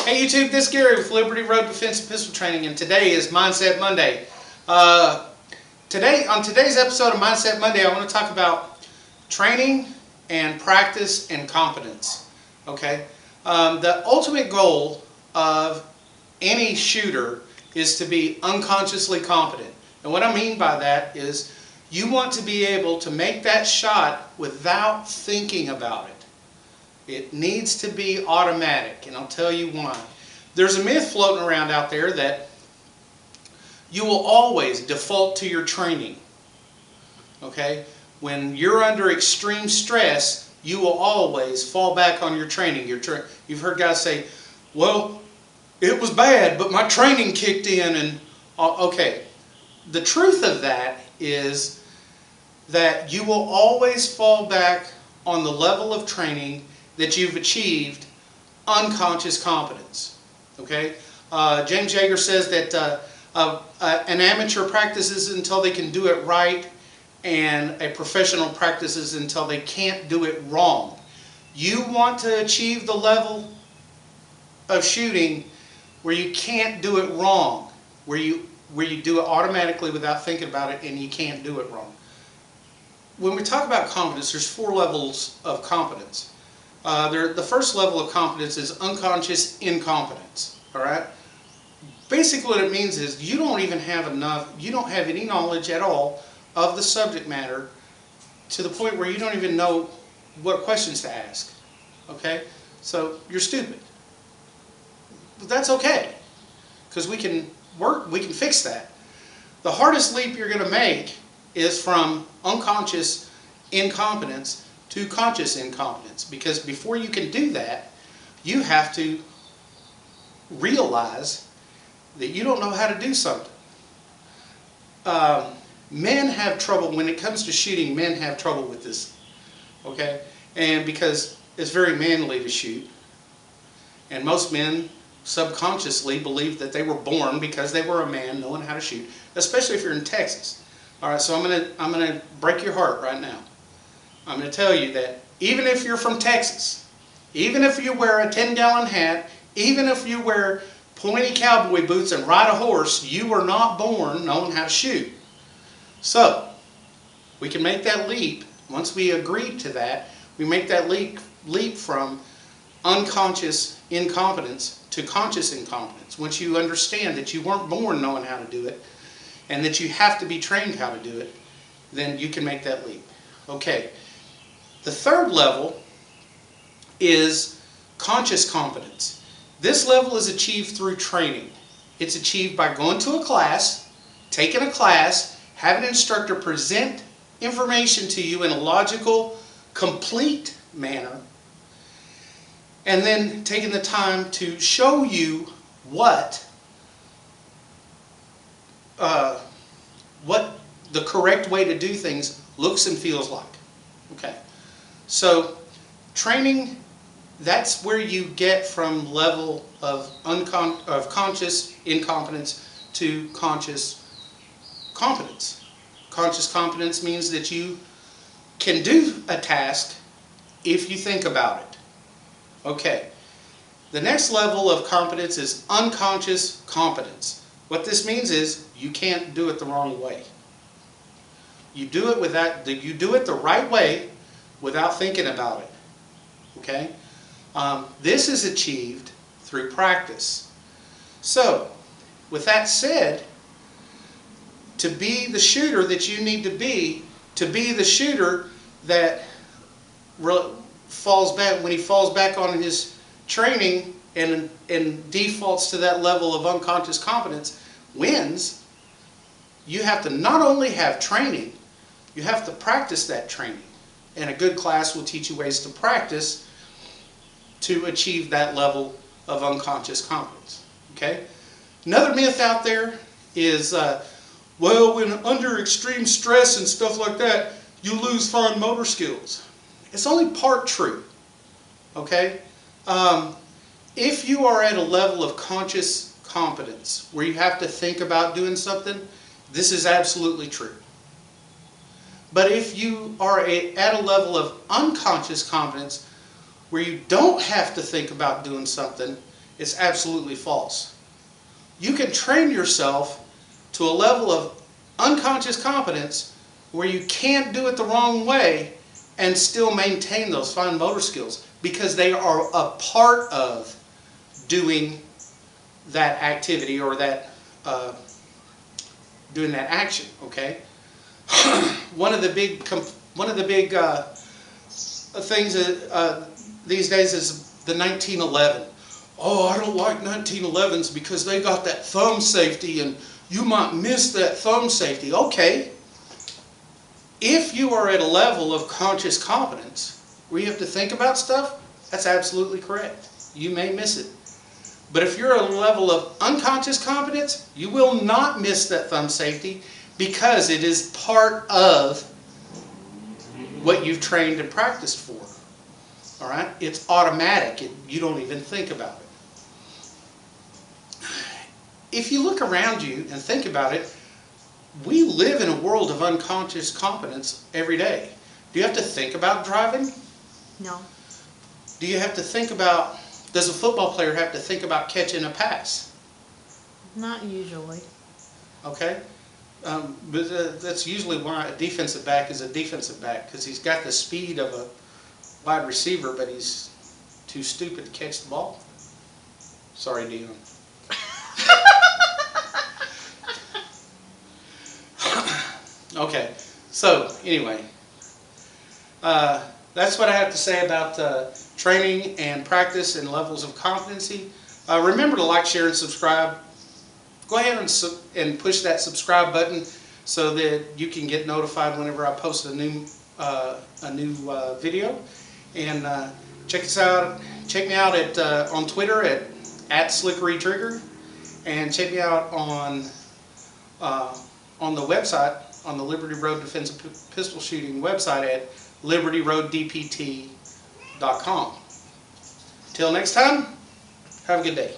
Hey YouTube, this is Gary with Liberty Road Defense and Pistol Training, and today is Mindset Monday. On today's episode of Mindset Monday, I want to talk about training and practice and competence. Okay, the ultimate goal of any shooter is to be unconsciously competent, and what I mean by that is you want to be able to make that shot without thinking about it. It needs to be automatic, and I'll tell you why. There's a myth floating around out there that you will always default to your training. Okay? When you're under extreme stress, you will always fall back on your training. You've heard guys say, well, it was bad, but my training kicked in. And okay, the truth of that is that you will always fall back on the level of training that you've achieved unconscious competence. Okay, James Yeager says that an amateur practices until they can do it right, and a professional practices until they can't do it wrong. You want to achieve the level of shooting where you can't do it wrong, where you do it automatically without thinking about it, and you can't do it wrong. When we talk about competence, there's 4 levels of competence. The first level of competence is unconscious incompetence. All right. Basically, what it means is you don't have any knowledge at all of the subject matter to the point where you don't even know what questions to ask. Okay, so you're stupid. But that's okay, because we can fix that. The hardest leap you're going to make is from unconscious incompetence to conscious incompetence, because before you can do that, you have to realize that you don't know how to do something. Men have trouble when it comes to shooting. Men have trouble with this, okay? And because it's very manly to shoot, and most men subconsciously believe that they were born because they were a man knowing how to shoot, especially if you're in Texas. All right, so I'm gonna break your heart right now. I'm going to tell you that even if you're from Texas, even if you wear a 10-gallon hat, even if you wear pointy cowboy boots and ride a horse, you were not born knowing how to shoot. So, we can make that leap. Once we agree to that, we make that leap from unconscious incompetence to conscious incompetence. Once you understand that you weren't born knowing how to do it, and that you have to be trained how to do it, then you can make that leap. Okay. The third level is conscious competence. This level is achieved through training. It's achieved by going to a class, taking a class, having an instructor present information to you in a logical, complete manner, and then taking the time to show you what the correct way to do things looks and feels like. Okay. So, training, that's where you get from level of conscious incompetence to conscious competence. Conscious competence means that you can do a task if you think about it. Okay. The next level of competence is unconscious competence. What this means is you can't do it the wrong way. You do it the right way without thinking about it. Okay? This is achieved through practice. So, with that said, to be the shooter that you need to be the shooter that falls back, when he falls back on his training and defaults to that level of unconscious competence, wins, you have to not only have training, you have to practice that training. And a good class will teach you ways to practice to achieve that level of unconscious competence. Okay? Another myth out there is, well, when under extreme stress and stuff like that, you lose fine motor skills. It's only part true. Okay? If you are at a level of conscious competence where you have to think about doing something, this is absolutely true. But if you are at a level of unconscious competence where you don't have to think about doing something, It's absolutely false. You can train yourself to a level of unconscious competence where you can't do it the wrong way and still maintain those fine motor skills, because they are a part of doing that activity or that doing that action. Okay. One of the big things these days is the 1911. Oh, I don't like 1911s because they got that thumb safety and you might miss that thumb safety. Okay. If you are at a level of conscious competence where you have to think about stuff, that's absolutely correct. You may miss it. But if you're at a level of unconscious competence, you will not miss that thumb safety because it is part of what you've trained and practiced for. All right? It's automatic. You don't even think about it. If you look around you and think about it, we live in a world of unconscious competence every day. Do you have to think about driving? No. Do you have to think about, does a football player have to think about catching a pass? Not usually. Okay? But that's usually why a defensive back is a defensive back, because he's got the speed of a wide receiver, but he's too stupid to catch the ball. Sorry, Dion. Okay, so anyway, that's what I have to say about training and practice and levels of competency. Remember to like, share, and subscribe. Go ahead and push that subscribe button so that you can get notified whenever I post a new video. And check us out. Check me out at on Twitter at @SlickeryTrigger, and check me out on the website, on the Liberty Road Defensive Pistol Shooting website at libertyroaddpt.com. Till next time, have a good day.